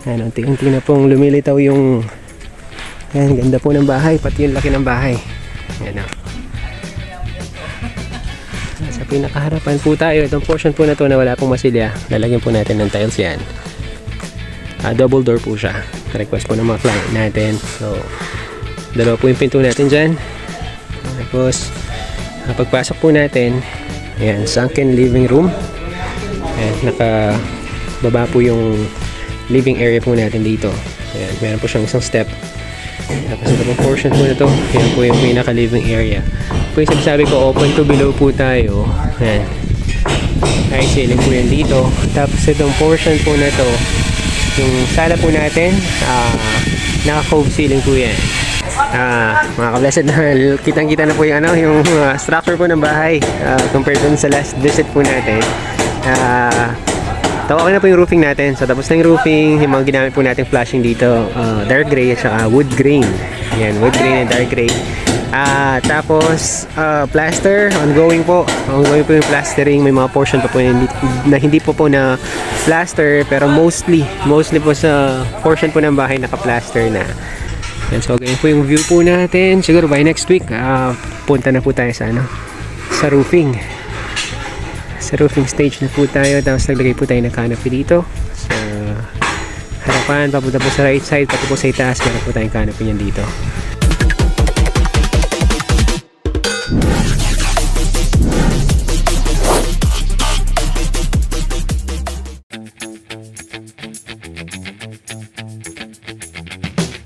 Ayan, unti-unti na pong lumilitaw yung ganda po ng bahay, pati yung laki ng bahay. Ayan o. Sa pinakaharapan po tayo, itong portion po na to na wala pong masilya, lalagyan po natin ng tiles yan. Double door po siya, request po ng mga client natin. So dalawa po yung pinto natin dyan. Tapos pagpasok po natin, ayan, sunken living room. Ayan, nakababa po yung living area po natin dito. Ayan, meron po siyang isang step. Tapos ito pong portion po na to, yan po yung pinaka living area. Po yung sabi ko, open to below po tayo. Ayan, high ceiling po yan dito. Tapos itong portion po na to, yung sala po natin, naka cove ceiling po yan. Mga ka-blessed, kitang kita na po yung, yung structure po ng bahay compared dun sa last visit po natin. Okay na po yung roofing natin. So tapos na yung roofing, yung mga ginamit po natin flashing dito, dark gray at saka wood grain. Yan, wood grain and dark gray. Tapos plaster, ongoing po yung plastering. May mga portion pa po na hindi po na plaster, pero mostly po sa portion po ng bahay naka-plaster na. Yan, so ganyan po yung view po natin. Siguro by next week punta na po tayo sa sa roofing. Sa roofing stage na po tayo. Tapos naglagay po tayo ng canopy dito sa harapan, papunta po sa right side, pati po sa itaas meron po tayong canopy niyan dito.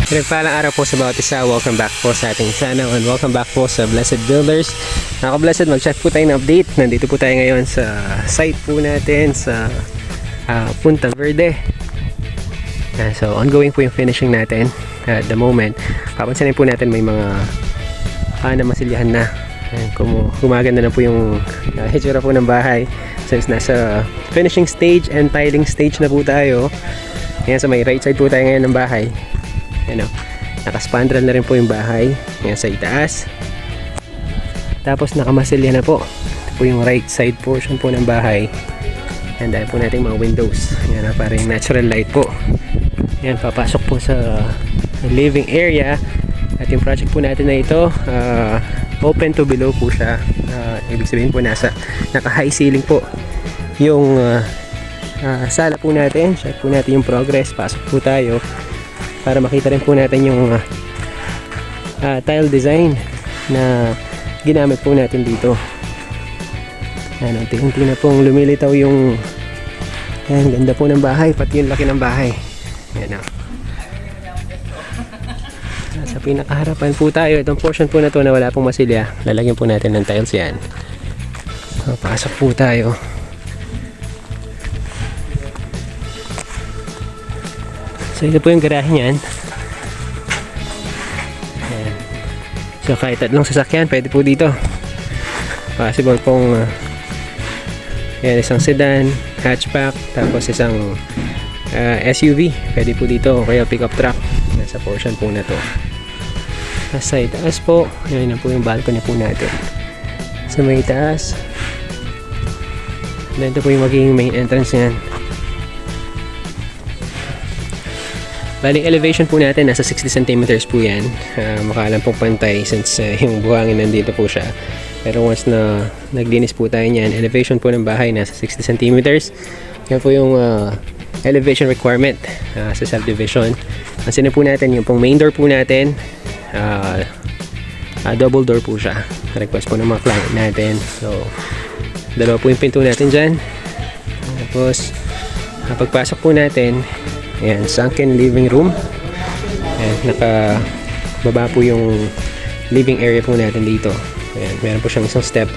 Pinagpalang araw po sa bawat isa. Welcome back po sa ating channel and welcome back po sa Blessed Builders. Mga ka-blessed, mag-check po tayo ng update. Nandito po tayo ngayon sa site po natin sa Punta Verde. So ongoing po yung finishing natin at the moment. Papansinin po natin may mga na masilyahan na. Gumaganda na po yung hitsura po ng bahay since nasa finishing stage and tiling stage na po tayo. Ayan, sa may right side po tayo ngayon ng bahay. Nakaspandral na rin po yung bahay. Yan sa itaas. Tapos nakamasilya na po. Ito po yung right side portion po ng bahay. Yan, dahil po natin mga windows. Yan, parang natural light po. Yan, papasok po sa living area. At yung project po natin na ito, open to below po siya. Ibig sabihin po naka high ceiling po yung sala po natin. Check po natin yung progress. Pasok po tayo para makita rin po natin yung tile design na ginamit po natin dito. Unti-unti na pong lumilitaw yung ganda po ng bahay, pati yung laki ng bahay. Yan o. Sa pinakaharapan po tayo, itong portion po na to na wala pong masilya, lalagyan po natin ng tiles yan. So, pasok po tayo. So ito po yung garahe niyan. Ayan. So kahit tatlong sasakyan pwede po dito. Possible pong isang sedan, hatchback, tapos isang SUV pwede po dito, o kaya pickup truck sa portion po na to. Sa itaas po, yun na po yung balcony po natin sa may itaas. Ito po yung magiging main entrance niyan. Bali elevation po natin nasa 60 cm po yan. Makalang pong pantay since yung buhangin nandito po siya. Pero once na naglinis po tayo niyan, elevation po ng bahay nasa 60 cm. Yan po yung elevation requirement sa subdivision. Pansin po natin yung pong main door po natin, double door po siya. Request po ng mga client natin. So dalawa po yung pinto natin dyan. Tapos pagpasok po natin, ayan, sunken living room. Ayan, nakababa po yung living area po natin dito. Ayan, meron po siyang isang step.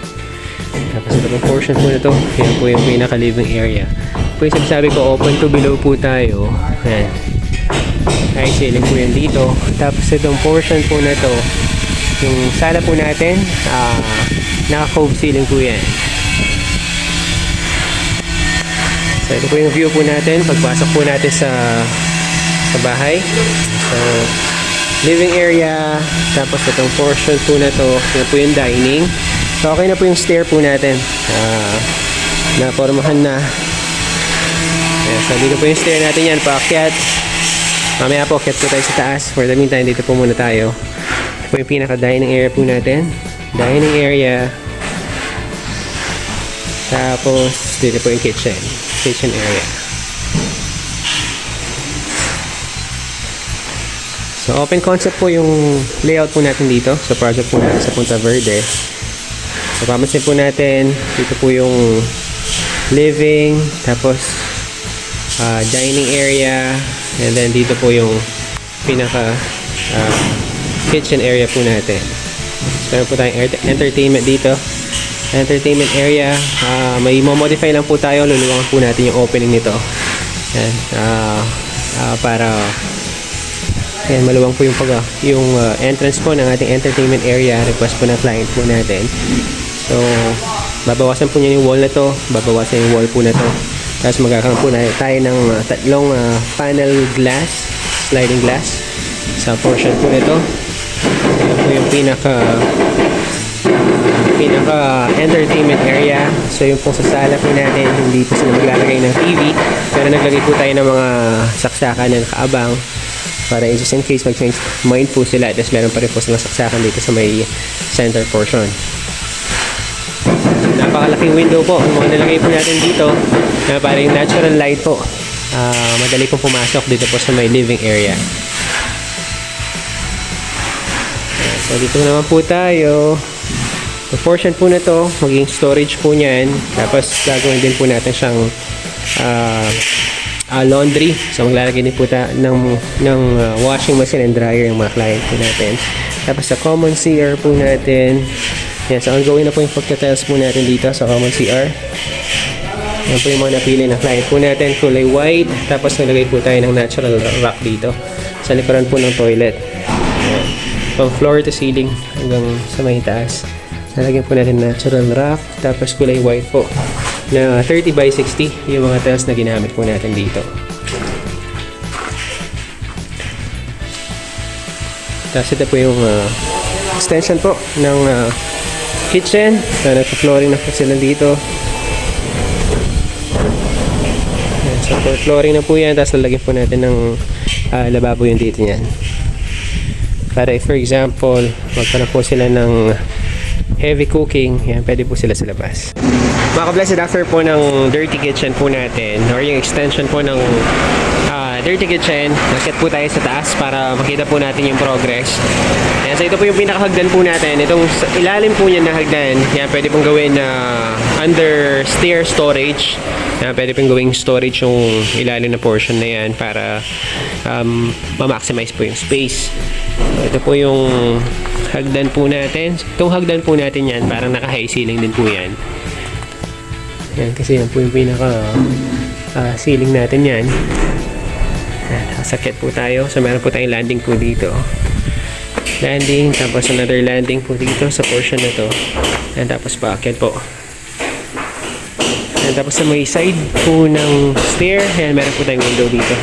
Tapos ito pong portion po na to, ayan po yung pinaka living area. Po yung sabi ko, open to below po tayo. Ayan, high ceiling po yan dito. Tapos itong portion po na to, yung sala po natin, naka cove ceiling po yan. So ito po yung view po natin pagpasok po natin sa bahay. So living area, tapos itong portion po na to, yun po yung dining. So okay na po yung stair po natin, napormahan na. Ayan, so dito po yung stair natin yan, paakyat. Mamaya po, akyat po tayo sa taas. For the meantime, dito po muna tayo. Ito po yung pinaka-dining area po natin. Dining area. Tapos, dito po yung kitchen. Kitchen area. So, open concept po yung layout po natin dito sa project po natin sa Punta Verde. So, papansin po natin, dito po yung living, tapos dining area, and then dito po yung pinaka kitchen area po natin. So, meron po tayong entertainment dito. Entertainment area, may modify lang po tayo, luluwangan po natin yung opening nito. Yan, para ayan, maluwang po yung entrance po ng ating entertainment area. Request po ng client po natin. So, babawasan po niya yung wall na to. Babawasan yung wall po na to. Tapos magkakaroon po tayo ng tatlong panel glass, sliding glass sa portion po nito. Ito po yung pinaka entertainment area. So yung pong sa sala po natin, hindi po sila maglalagay ng TV, pero naglagay po tayo ng mga saksakan na nakaabang para just in case mag-change mind po sila. Tapos meron pa rin po silang saksakan dito sa may center portion. Napakalaking window po ang mga nilagay po natin dito na para yung natural light po madali pong pumasok dito po sa may living area. So dito naman po tayo. The portion po na to, maging storage po niyan. Tapos gagawin din po natin siyang laundry. So maglalagay din po ng washing machine and dryer yung mga client po natin. Tapos sa common CR po natin. Yan, so ongoing na po yung pagka-tiles po natin dito sa common CR. Yan po yung mga napili ng client po natin, kulay white. Tapos nalagay po tayo ng natural rock dito sa likuran po ng toilet. Yan. From floor to ceiling hanggang sa may taas. Nalagyan po natin natural rock. Tapos kulay white po na 30 by 60 yung mga tiles na ginamit po natin dito. Tapos ito po yung extension po ng kitchen. So nagpa-flooring na po sila dito. So for flooring na po yan. Tapos lalagyan po natin ng lababo yung dito yan. Para if for example magkaroon po sila ng heavy cooking, yan, pwede po sila sa labas. Mga ka-blessed, after po ng dirty kitchen po natin or yung extension po ng dirty kitchen, nakit po tayo sa taas para makita po natin yung progress. Yan, so ito po yung pinakahagdan po natin. Itong ilalim po niya na hagdan, yan, pwede pong gawin na under stair storage. Yan, pwede pong gawing storage yung ilalim na portion na yan para ma-maximize po yung space. So, ito po yung hagdan po natin. Itong hagdan po natin yan, parang naka-high ceiling din po yan. Yan, kasi yan po yung pinaka ceiling natin yan. Sakit po tayo. So meron po tayong landing po dito. Landing, tapos another landing po dito sa portion na to. And tapos paakyat po. And tapos sa may side po ng stair, ayan, meron po tayong window dito.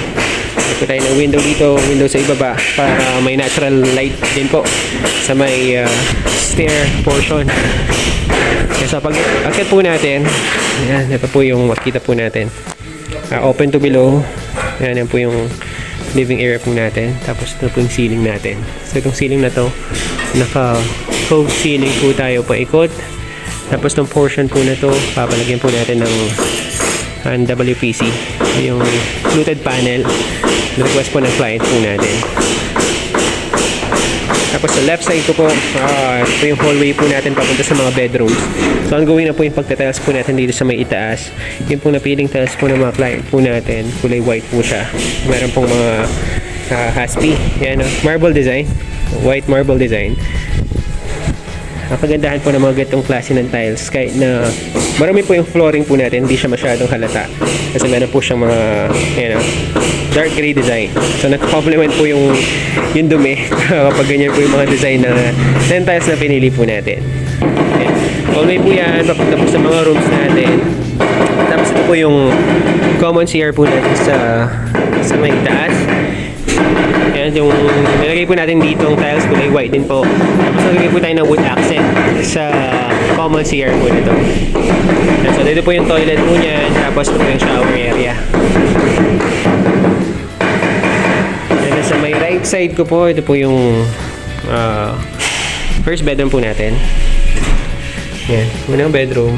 Meron po tayo ng window dito, window sa ibaba para may natural light din po sa may stair portion. Kaya sa pag-akyat po natin, ayan, ito po yung makita po natin. Open to below. Ayan, yan po yung living area po natin. Tapos ito po yung ceiling natin. So itong ceiling na to, naka-cove ceiling po tayo paikot. Tapos itong portion po na to, papalagyan po natin ng WPC, yung fluted panel. Request po ng client po natin. Tapos sa left side ko po, ito yung hallway po natin papunta sa mga bedrooms. So ongoing na po yung pagtatiles po natin dito sa may itaas. Yung pong napiling tiles po ng mga client po natin, kulay white po siya. Meron pong mga haspi, yan, marble design, white marble design. Ang kagandahan po ng mga gatong klase ng tiles, kahit na marami po yung flooring po natin, hindi siya masyadong halata. Kasi meron po siyang mga dark gray design. So nag-complement po yung dumi kapag ganyan po yung mga design na tiles na pinili po natin. Okay. Hallway po yan, papunta po sa mga rooms natin. Tapos ito po yung common CR po natin sa may taas. Yan, yung Nalagay po natin dito ang tiles, kulay white din po. Tapos nalagay po tayo ng wood accent sa common CR po nito. And so dito po yung toilet po niya, tapos ito po yung shower area. And sa may right side ko po, ito po yung first bedroom po natin. Yan, unang bedroom.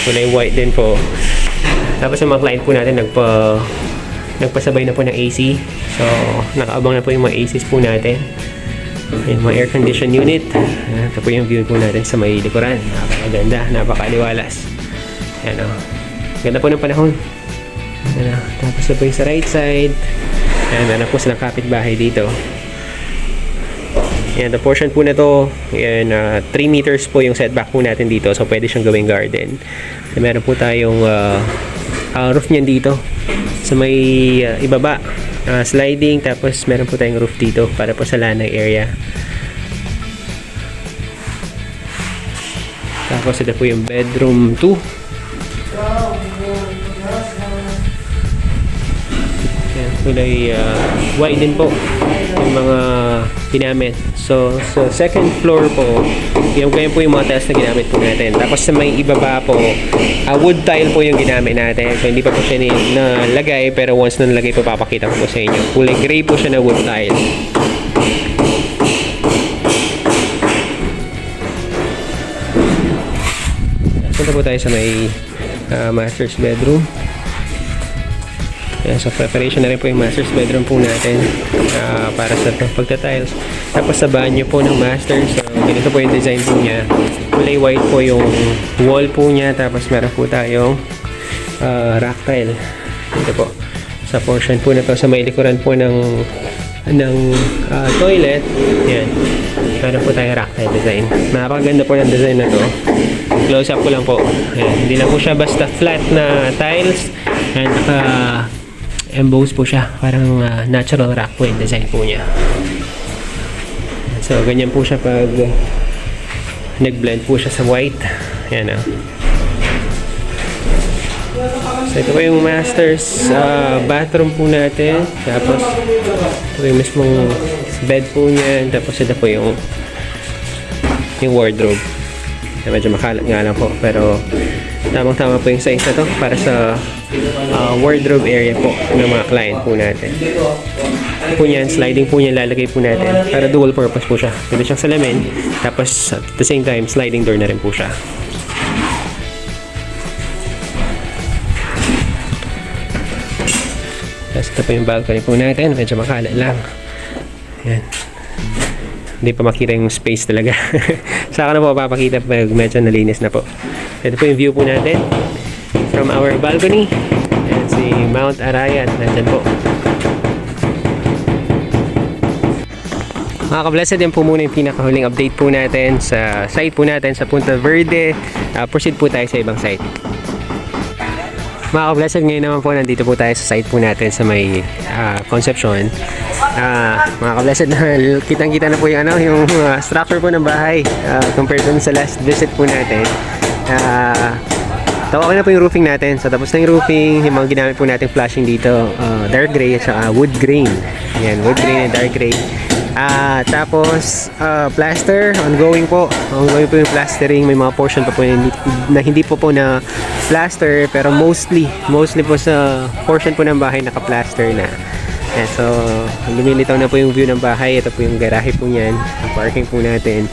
Kulay white din po. Tapos yung mga client po natin nagpasabay na po ng AC. So, nakaabang na po yung mga ACs po natin. Yung mga air condition unit. Ito po yung view po natin sa may likuran. Napakaganda, napakaliwalas. Yan o. Ganda po ng panahon. Yan o. Tapos na po yung sa right side. Yan na po silang kapitbahay dito. Yan, the portion po na to, yan, 3 meters po yung setback po natin dito. So, pwede siyang gawing garden. So, meron po tayong roof niyan dito. So, may ibaba. Sliding. Tapos, meron po tayong roof dito para po sa lanay area. Tapos, ito po yung bedroom 2. Yan, kulay white din po yung mga ginamit. So, second floor po, yung ganyan po yung mga tiles na ginamit po natin. Tapos sa may ibaba po, wood tile po yung ginamit natin. So, hindi pa po siya nalagay, pero once na nalagay po, papakita ko po sa inyo. Kulay gray po siya na wood tile. Punta po tayo sa may master's bedroom. Yan, so preparation na rin po yung master's bedroom po natin para sa pagta-tiles. Tapos sa banyo po ng master, so ganito po yung design po niya. Kulay white po yung wall po niya. Tapos meron po tayong rock tile. Ito po. Sa portion po na to, sa may likuran po ng toilet. Yan. Meron po tayong rock tile design. Napakaganda po ng design na to. Close up ko lang po. Ayan. Hindi lang po siya basta flat na tiles. And embossed po siya. Parang natural rock po yung design po niya. So, ganyan po siya pag nag-blend po siya sa white. Ayan o. So, ito po yung master's bathroom po natin. Tapos, ito yung mismong bed po niya. Tapos, ito po yung wardrobe. Medyo makalat nga lang po. Pero, tamang-tama po yung size na to para sa wardrobe area po ng mga client po natin. Po yan, sliding po niya lalagay po natin para dual purpose po siya. Pwede siyang salamin, tapos at the same time, sliding door na rin po siya. Tapos ito po yung balcony po natin. Medyo makalat lang. Yan. Hindi pa makita yung space talaga. Saka na po papakita pag medyo nalinis na po. Ito po yung view po natin from our balcony. Ayan, si Mount Arayat. Nandyan po. Mga ka-blessed, yan po muna yung pinakahuling update po natin sa site po natin sa Punta Verde. Proceed po tayo sa ibang site. Mga ka-blessed, ngayon naman po nandito po tayo sa site po natin sa may Concepcion. Mga ka-blessed, kitang-kita na po yung, yung structure po ng bahay compared dun sa last visit po natin. Okay na po yung roofing natin. So tapos na yung roofing, yung mga ginamit po natin flashing dito, dark gray at saka wood grain. Ayan, wood grain and dark gray. Tapos plaster, ongoing po yung plastering. May mga portion pa po na hindi po na plaster, pero mostly po sa portion po ng bahay naka-plaster na. Ayan, so lumilitaw na po yung view ng bahay. Ito po yung garahe po niyan, ang parking po natin.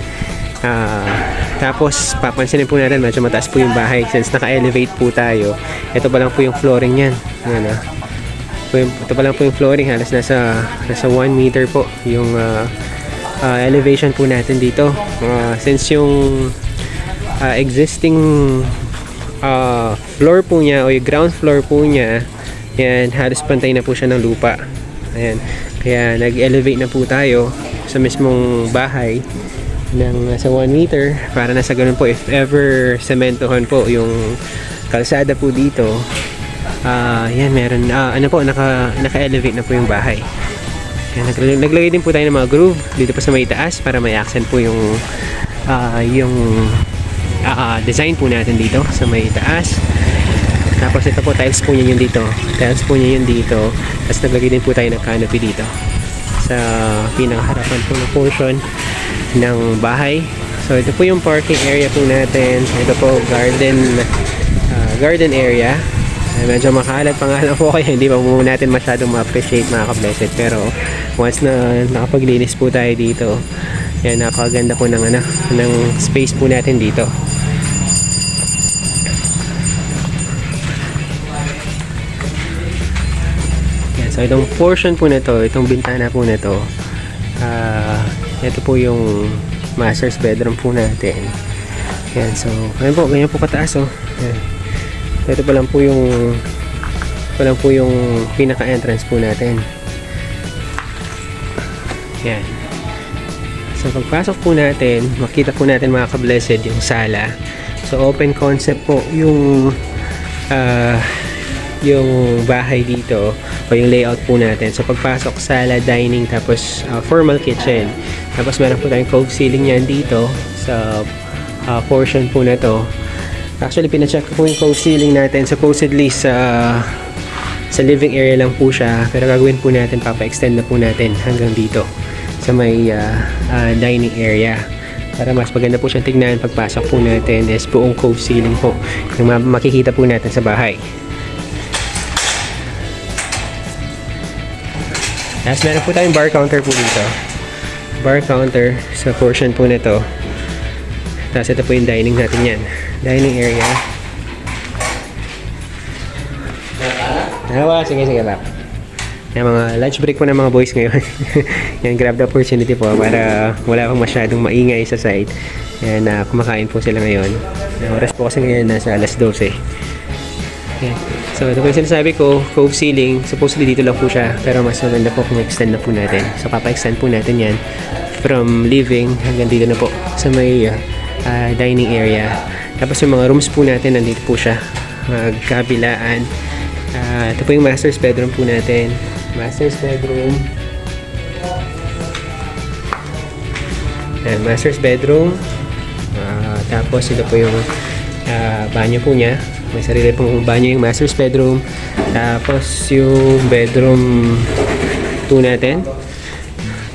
Tapos papansinin po natin medyo mataas po yung bahay since naka-elevate po tayo. Ito pa lang po yung flooring niyan. Ayan, ito pa lang po yung flooring, halos nasa 1 meter po yung elevation po natin dito. Since yung existing floor po niya o yung ground floor po niya, yan, halos pantay na po siya ng lupa. Ayan. Kaya nag-elevate na po tayo sa mismong bahay ng sa 1 meter para nasa ganun po if ever sementohan po yung kalsada po dito. Yan, meron naka-elevate na po yung bahay. Yan, naglagay din po tayo ng mga groove dito pa sa may taas para may accent po yung design po natin dito sa may taas. Tapos ito po, tiles po niya yun dito. Tiles po niya yun dito. Tapos naglagay din po tayo ng canopy dito. sa pinakaharapan po na portion ng bahay. So ito po yung parking area po natin. Ito po garden area. Medyo makalat pa nga lang po kaya hindi pa po natin masyadong ma-appreciate mga ka-blessed, pero once na nakapaglinis po tayo dito, yan, napakaganda po ng space po natin dito. Yan, so itong portion po na to, itong bintana po na to, ito po yung master's bedroom po natin. Yan, so ganyan po kataas, oh. Yan. Ito pa lang po yung pinaka-entrance po natin. Yan. So pagpasok po natin, makita po natin mga ka-blessed yung sala. So open concept po yung bahay dito o yung layout po natin. So pagpasok, sala, dining, tapos formal kitchen. Tapos meron po tayong cove ceiling yan dito sa portion po na to. Actually, pina-check ko po yung cove ceiling natin. Supposedly sa living area lang po siya, pero gagawin po natin, papa-extend na po natin hanggang dito sa may dining area para mas maganda po siyang tignan. Pagpasok po natin is buong cove ceiling po yung makikita po natin sa bahay. Tapos meron po tayong bar counter po dito. Bar counter sa portion po nito. Tapos ito po yung dining natin yan. Dining area. Sige ba? Yung mga lunch break po ng mga boys ngayon. Yan, grab the opportunity po para wala pang masyadong maingay sa site. Yan, kumakain po sila ngayon. Oras po kasi ngayon nasa alas 12. Yan. So ito po yung sinasabi ko, cove ceiling. Supposedly dito lang po siya, pero mas maganda po kung extend na po natin. So papa-extend po natin yan from living hanggang dito na po sa may dining area. Tapos yung mga rooms po natin, nandito po siya magkabilaan. Ito po yung master's bedroom po natin. Master's bedroom. Master's bedroom. Tapos ito po yung banyo po niya. May sarili pong banyo yung master's bedroom. Tapos yung bedroom 2 natin.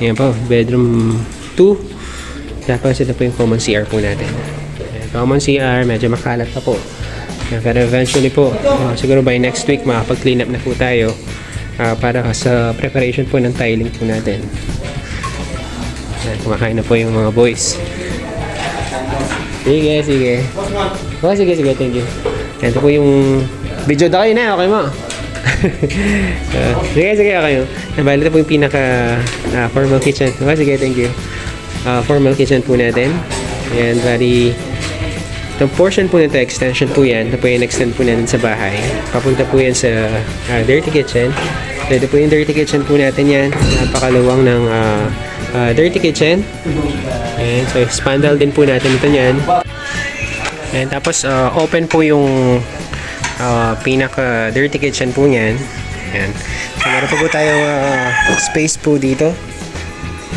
Yan po, bedroom 2. Tapos ito po yung common CR po natin. Common CR, medyo makalat pa po. Pero eventually po, siguro by next week makapag-clean up na po tayo para sa preparation po ng tiling po natin. Kumakain na po yung mga boys. Sige. Sige, thank you. Ito po yung video da kayo na, okay mo? Sige, okay mo. Nabali ito po yung pinaka formal kitchen. Sige, thank you. Formal kitchen po natin. Ayan, bali itong portion po nito, extension po yan. Ito po yung extend po natin sa bahay. Papunta po yan sa dirty kitchen. So ito po yung dirty kitchen po natin yan. Napakaluwang ng dirty kitchen. Ayan, so spandal din po natin ito yan. And tapos open po yung pinaka dirty kitchen po niyan. Ayan. So meron po tayong space po dito.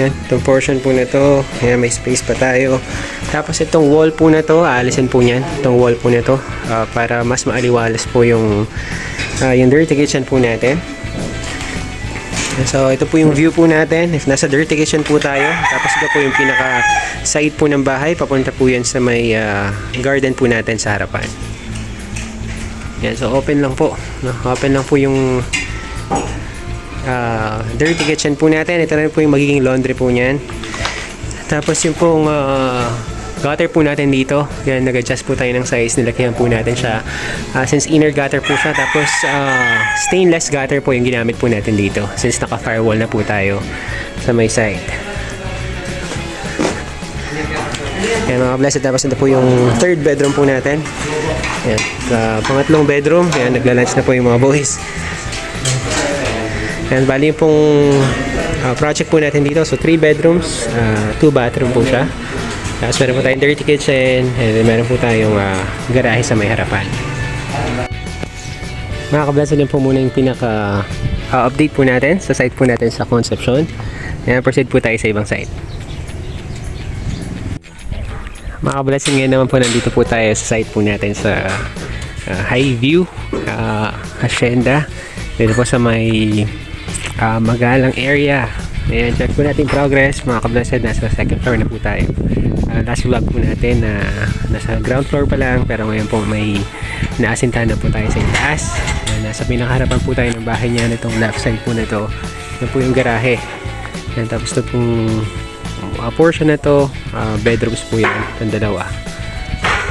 Yan, itong portion po na to. Ayan, may space pa tayo. Tapos itong wall po na to, aalisin po niyan. Itong wall po na to para mas maaliwalas po yung dirty kitchen po natin. So ito po yung view po natin. If nasa dirty kitchen po tayo, tapos ito po yung pinaka side po ng bahay, papunta po yan sa may garden po natin sa harapan. Yan, so open lang po, no? Open lang po yung dirty kitchen po natin. Ito rin po yung magiging laundry po niyan. Tapos yung pong gutter po natin dito, yan, nag-adjust po tayo ng size, nilagyan po natin siya since inner gutter po siya. Tapos stainless gutter po yung ginamit po natin dito since naka firewall na po tayo sa may side. Yan mga blessed. Tapos ito po yung third bedroom po natin. Yan, pangatlong bedroom. Yan, nagla-lunch na po yung mga boys. Yan, bali yung pong project po natin dito. So 3 bedrooms, 2 bathroom po siya. Tapos meron po tayong dirty kitchen, and meron po tayong garahe sa may harapan. Mga ka-blessed, yun po muna yung pinaka-update po natin sa site po natin sa Concepcion. Yan, proceed po tayo sa ibang site. Mga ka-blessed, ngayon naman po nandito po tayo sa site po natin sa Highview Hacienda. Dito po sa may Magalang area. Ayan, check po natin progress mga ka-blessed. Nasa second floor na po tayo. Last vlog po natin na nasa ground floor pa lang, pero ngayon po may naasintahan na po tayo sa itaas. Nasa pinakaharapan po tayo ng bahay niya, nitong left side po na to. Yan po yung garahe. Yan, tapos ito pong portion na to, bedrooms po yan, itong dalawa.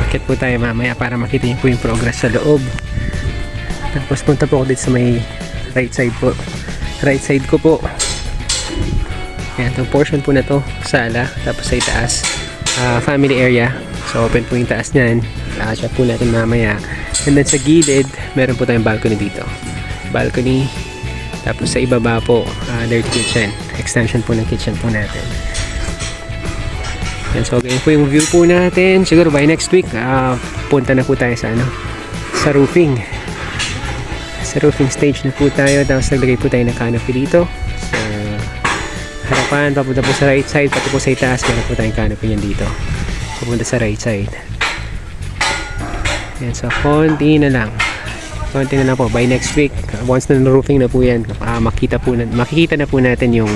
Akit po tayo mamaya para makita niyo po yung progress sa loob. Tapos punta po ako dito sa may right side po. Right side ko po. Yan, itong portion po na to, sala. Tapos sa itaas, family area. So open po yung taas niyan. Check po natin mamaya. And then sa gilid, meron po tayong balcony dito. Balcony. Tapos sa ibaba po, dirty kitchen. Extension po ng kitchen po natin. Yan, so ganyan po yung view po natin. Siguro by next week, punta na po tayo sa sa roofing. Sa roofing stage na po tayo. Tapos naglagay po tayo ng canopy dito. Sa harapan, papunta po sa right side, pati po sa itaas, meron po tayong canopy yan dito. Papunta sa right side. Yan, so konti na lang. Konti na lang po. By next week, once na roofing na po yan, makikita na po natin yung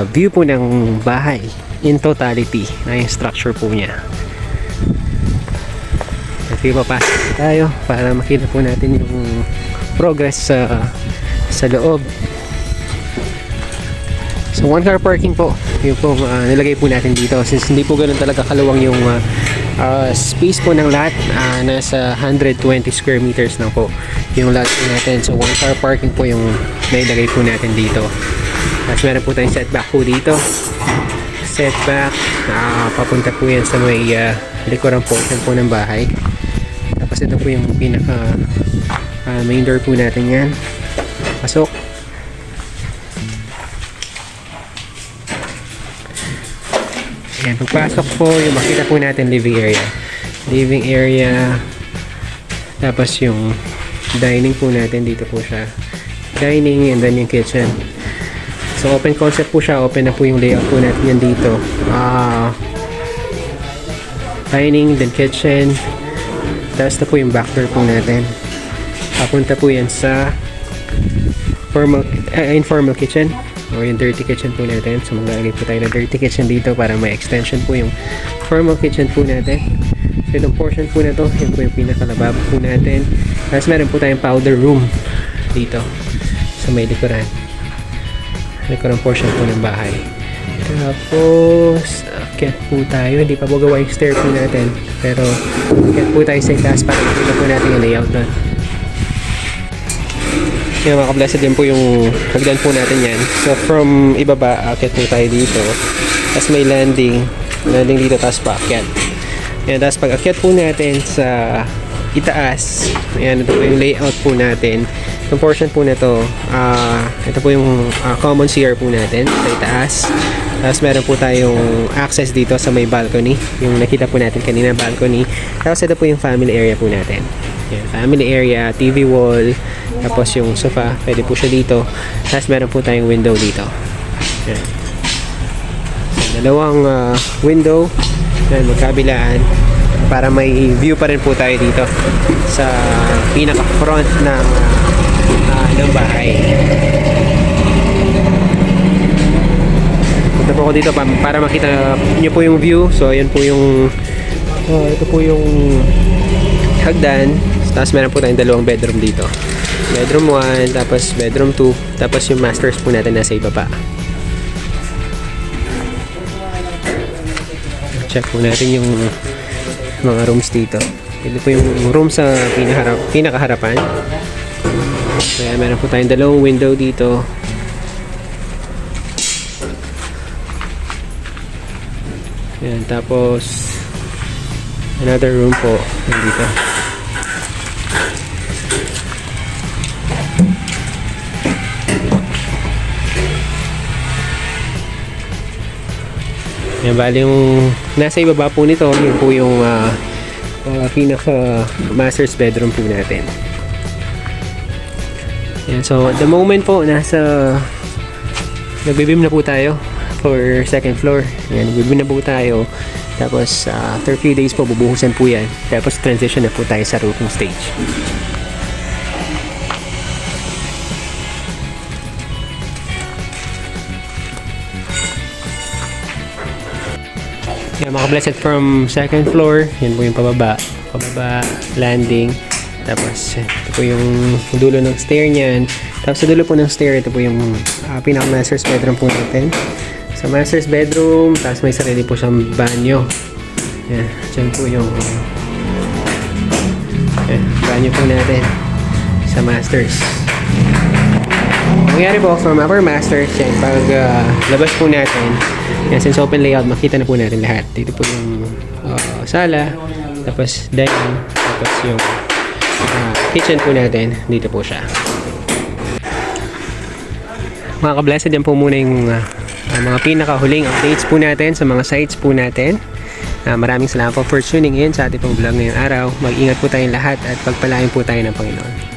view po ng bahay in totality na yung structure po niya. At papasok tayo para makita po natin yung progress sa loob. So one car parking po yung po nilagay po natin dito, since hindi po ganoon talaga kaluwang yung space po ng lot. Nasa 120 square meters lang po yung lot po natin. So one car parking po yung nailagay po natin dito. Tapos meron po tayong setback po dito. Setback, papunta po yan sa may likurang portion po ng bahay. Tapos ito po yung pinaka main door po natin yan. Pasok. Ayan, pagpasok po, yung makita po natin living area. Living area. Tapos yung dining po natin, dito po siya. Dining and then yung kitchen. So open concept po siya, open na po yung layout po natin yan dito. Dining, then kitchen. Tapos na po yung back door po natin. Papunta po yan sa informal kitchen o yung dirty kitchen po natin. So maglalagay po tayo ng dirty kitchen dito para may extension po yung formal kitchen po natin. So itong portion po na to, yun po yung pinakalababo po natin. Tapos meron po tayong powder room dito sa may likuran. Likurang portion po ng bahay. Tapos akyat po tayo, hindi pa po gawa yung stair po natin, pero akyat po tayo sa itaas para makita po natin yung layout doon. Kaya mga ka-blessed, din po yung hagdan po natin yan. So from ibaba, akyat po tayo dito, tapos may landing dito, tapos paakyat. Yan, tapos pag akyat po natin sa itaas, ayan, ito po yung layout po natin. Yung portion po na to, ito po yung common CR po natin sa itaas. Tapos meron po tayong access dito sa may balcony, yung nakita po natin kanina, balcony. Tapos ito po yung family area po natin. Yan, family area, TV wall, tapos yung sofa, pwede po siya dito. Tapos meron po tayong window dito. Yan. So, dalawang window, yan, magkabilaan, para may view pa rin po tayo dito sa pinaka front ng bahay. Punta po ako dito para makita nyo po yung view. So ayan po yung ito po yung hagdan. Tapos meron po tayong dalawang bedroom dito. Bedroom 1, tapos bedroom 2, tapos yung masters po natin nasa ibaba. Check po natin yung mga rooms dito. Ito po yung room sa pinakaharapan. Kaya meron po tayong dalawang window dito. Ayan, tapos another room po dito. Ayan, bali yung nasa ibaba po nito, yun po yung pinaka master's bedroom po natin. Yan, so at the moment po nagbibim na po tayo for second floor. Yan, nagbibim na po tayo. Tapos after few days po bubuhusan po yan. Tapos transition na po tayo sa roofing stage. Yan, mga blessed from second floor. Yan po yung pababa. Pababa, landing. Tapos, ito po yung dulo ng stair niyan. Tapos, sa dulo po ng stair, ito po yung pinaka-master's bedroom po natin. Sa master's bedroom, tapos may sarili po siyang banyo. Yan, dyan po yung banyo po natin sa masters. Nangyari po from our masters, yan, pag labas po natin, yan, since open layout, makita na po natin lahat. Dito po yung sala, tapos dining, tapos yung kitchen po natin, dito po siya. Mga ka-blessed, yan po muna yung mga pinakahuling updates po natin sa mga sites po natin. Maraming salamat po for tuning in sa ating pong vlog ngayong araw. Mag-ingat po tayong lahat at pagpalain po tayo ng Panginoon.